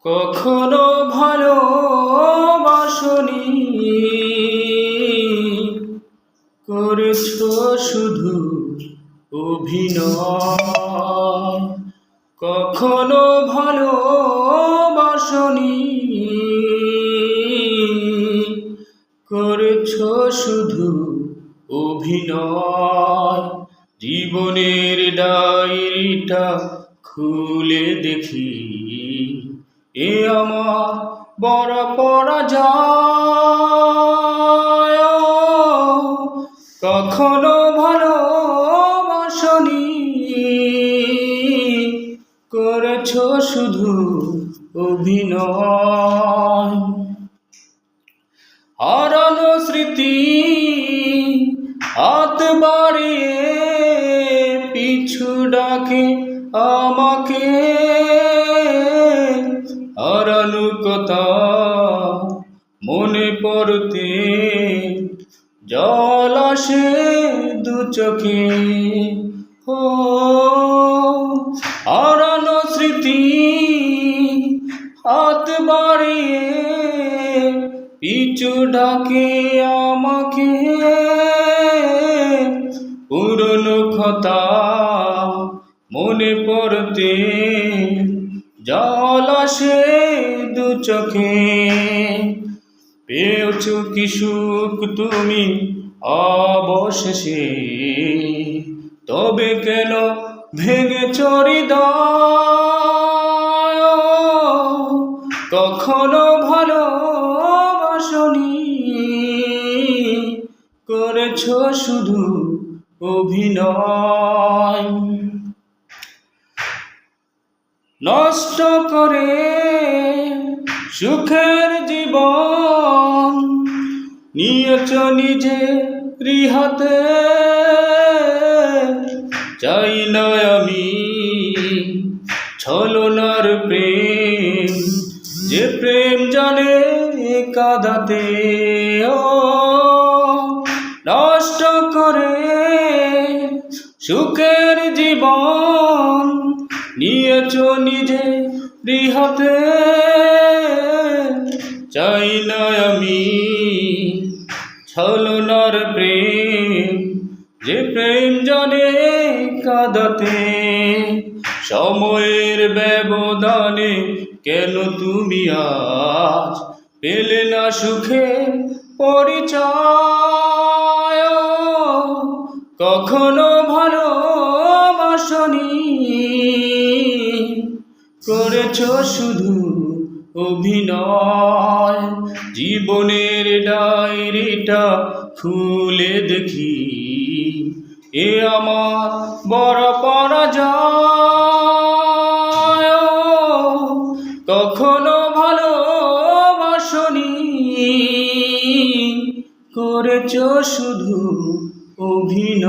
কখনো ভালোবাসনি, করেছো শুধু অভিনয়। কখনো ভালোবাসনি, করেছো শুধু অভিনয়। জীবনের ডায়েরিটা খুলে দেখি, এ আমার বড় পরাজয়। কখনো ভালোবাসনি, করেছো শুধু অভিনয়। হারানো স্মৃতি হাত বাড়িয়ে পিছু ডাকে আমাকে। হারানো কথা মনে পড়তে জল আসে দু চোখে। ও হারানো স্মৃতি হাত বাড়িয়ে পিছু ডাকে আমাকে। পুরনো কথা মনে পড়তে জল আসে দু চোখে। পেয়েছো কি সুখ তুমি অবশেষে, তবে কেন ভেঙেছো হৃদয়? কখনো ভালোবাসনি, করেছো শুধু অভিনয়। নষ্ট করে সুখের জীবন নিয়েছো নিজের হাতে। চাই না আমি ছলনার প্রেম, যে প্রেম জানে কাঁদাতে। ও নষ্ট করে সুখের জীবন নিয়েছো নিজের হাতে। চাই না আমি ছলনার প্রেম, যে প্রেম জানে কাঁদাতে। সময়ের ব্যবধানে কেন তুমি আজ পেলে না সুখের পরিচয়? কখনো ভালোবাসনি, করেছো শুধু অভিনয়। জীবনের ডায়েরিটা খুলে দেখি, এ আমার বড় পরাজয়। কখনো ভালোবাসনি, করেছো শুধু অভিনয়।